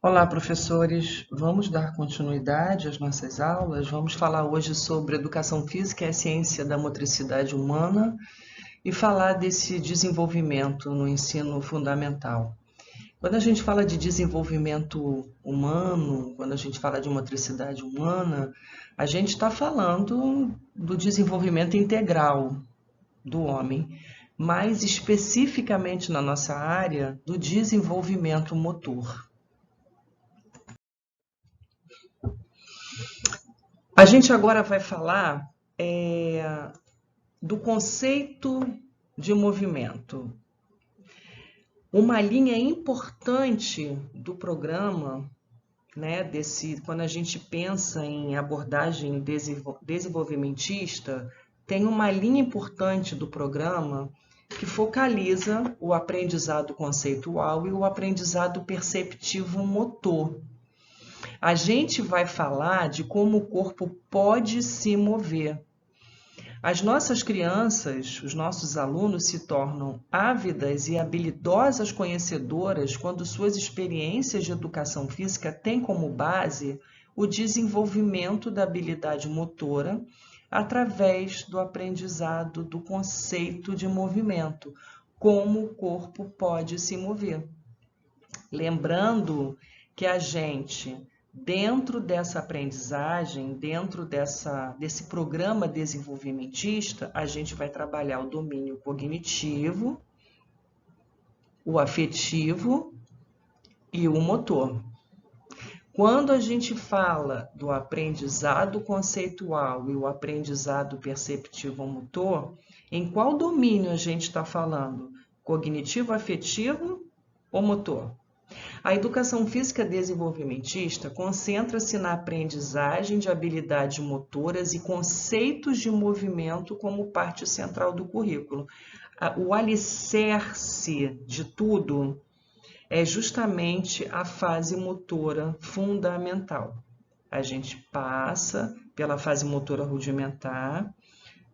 Olá, professores. Vamos dar continuidade às nossas aulas. Vamos falar hoje sobre educação física e a ciência da motricidade humana e falar desse desenvolvimento no ensino fundamental. Quando a gente fala de desenvolvimento humano, quando a gente fala de motricidade humana, a gente está falando do desenvolvimento integral do homem, mais especificamente na nossa área, do desenvolvimento motor. A gente agora vai falar do conceito de movimento. Uma linha importante do programa, né, quando a gente pensa em abordagem desenvolvimentista, tem uma linha importante do programa que focaliza o aprendizado conceitual e o aprendizado perceptivo motor. A gente vai falar de como o corpo pode se mover. As nossas crianças, os nossos alunos se tornam ávidas e habilidosas conhecedoras quando suas experiências de educação física têm como base o desenvolvimento da habilidade motora através do aprendizado do conceito de movimento, como o corpo pode se mover. Lembrando que a gente, dentro dessa aprendizagem, dentro desse programa desenvolvimentista, a gente vai trabalhar o domínio cognitivo, o afetivo e o motor. Quando a gente fala do aprendizado conceitual e o aprendizado perceptivo motor, em qual domínio a gente está falando? Cognitivo, afetivo ou motor? A educação física desenvolvimentista concentra-se na aprendizagem de habilidades motoras e conceitos de movimento como parte central do currículo. O alicerce de tudo é justamente a fase motora fundamental. A gente passa pela fase motora rudimentar,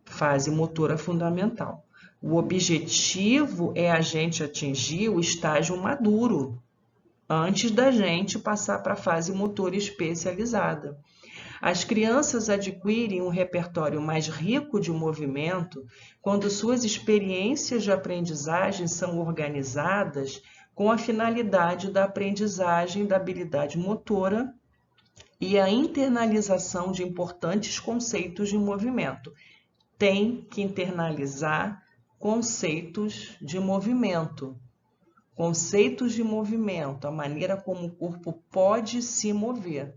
fase motora fundamental. O objetivo é a gente atingir o estágio maduro, antes da gente passar para a fase motora especializada. As crianças adquirem um repertório mais rico de movimento quando suas experiências de aprendizagem são organizadas com a finalidade da aprendizagem da habilidade motora e a internalização de importantes conceitos de movimento. Tem que internalizar conceitos de movimento. Conceitos de movimento, a maneira como o corpo pode se mover.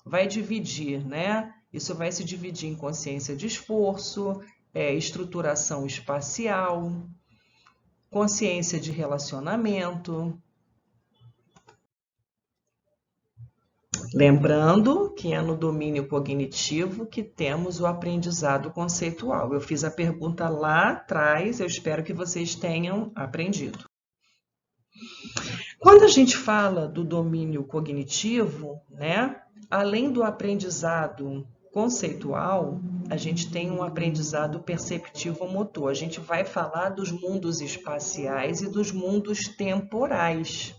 Vai dividir, né? Isso vai se dividir em consciência de esforço, estruturação espacial, consciência de relacionamento. Lembrando que é no domínio cognitivo que temos o aprendizado conceitual. Eu fiz a pergunta lá atrás, eu espero que vocês tenham aprendido. Quando a gente fala do domínio cognitivo, né, além do aprendizado conceitual, a gente tem um aprendizado perceptivo motor. A gente vai falar dos mundos espaciais e dos mundos temporais.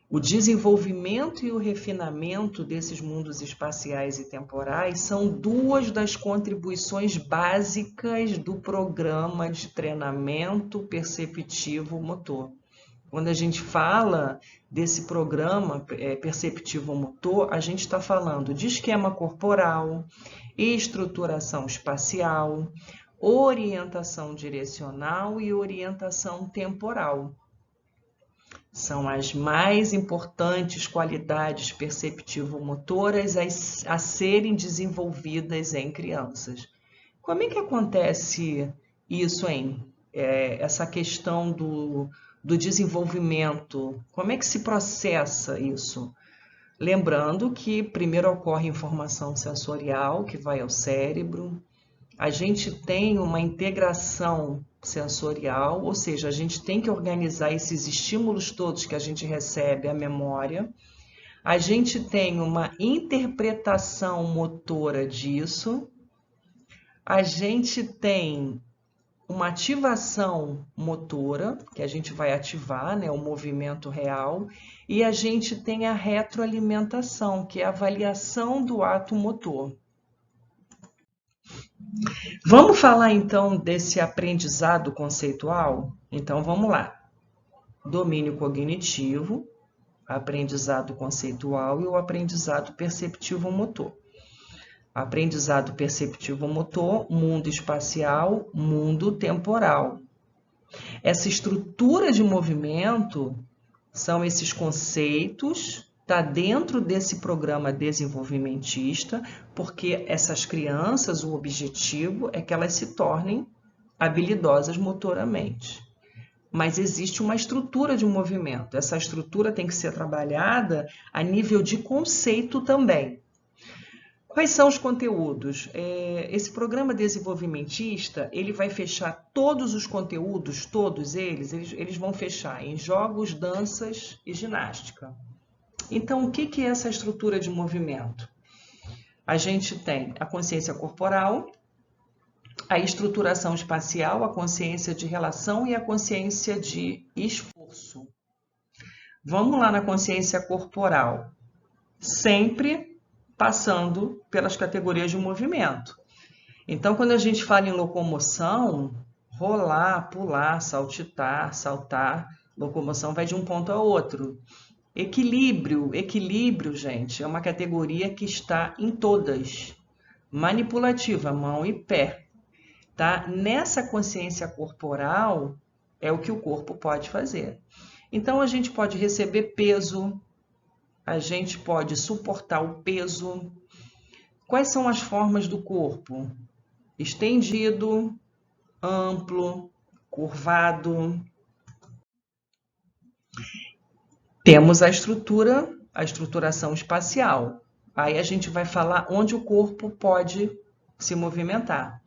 O desenvolvimento e o refinamento desses mundos espaciais e temporais são duas das contribuições básicas do programa de treinamento perceptivo motor. Quando a gente fala desse programa perceptivo motor, a gente está falando de esquema corporal, estruturação espacial, orientação direcional e orientação temporal. São as mais importantes qualidades perceptivo-motoras a serem desenvolvidas em crianças. Como é que acontece isso, hein? Essa questão do desenvolvimento, como é que se processa isso? Lembrando que primeiro ocorre informação sensorial, que vai ao cérebro, a gente tem uma integração sensorial, ou seja, a gente tem que organizar esses estímulos todos que a gente recebe à memória, a gente tem uma interpretação motora disso, a gente tem uma ativação motora, que a gente vai ativar, né, o movimento real, e a gente tem a retroalimentação, que é a avaliação do ato motor. Vamos falar então desse aprendizado conceitual? Então vamos lá. Domínio cognitivo, aprendizado conceitual e o aprendizado perceptivo motor. Aprendizado perceptivo motor, mundo espacial, mundo temporal. Essa estrutura de movimento são esses conceitos, está dentro desse programa desenvolvimentista, porque essas crianças, o objetivo é que elas se tornem habilidosas motoramente. Mas existe uma estrutura de movimento. Essa estrutura tem que ser trabalhada a nível de conceito também. Quais são os conteúdos? Esse programa desenvolvimentista, ele vai fechar todos os conteúdos, todos eles vão fechar em jogos, danças e ginástica. Então, o que é essa estrutura de movimento? A gente tem a consciência corporal, a estruturação espacial, a consciência de relação e a consciência de esforço. Vamos lá na consciência corporal. Sempre passando pelas categorias de movimento. Então, quando a gente fala em locomoção, rolar, pular, saltitar, saltar, locomoção vai de um ponto a outro. Equilíbrio, gente, é uma categoria que está em todas. Manipulativa, mão e pé. Tá? Nessa consciência corporal, é o que o corpo pode fazer. Então, a gente pode receber peso, a gente pode suportar o peso. Quais são as formas do corpo? Estendido, amplo, curvado. Temos a estruturação espacial. Aí a gente vai falar onde o corpo pode se movimentar.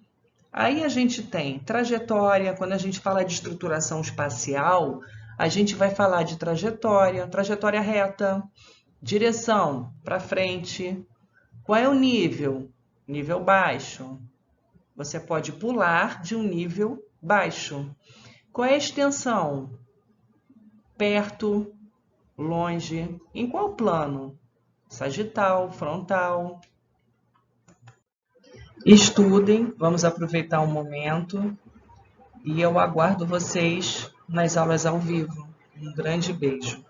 Aí a gente tem trajetória. Quando a gente fala de estruturação espacial, a gente vai falar de trajetória reta, direção para frente. Qual é o nível? Nível baixo. Você pode pular de um nível baixo. Qual é a extensão? Perto, longe. Em qual plano? Sagital, frontal. Estudem, vamos aproveitar o momento e eu aguardo vocês nas aulas ao vivo. Um grande beijo.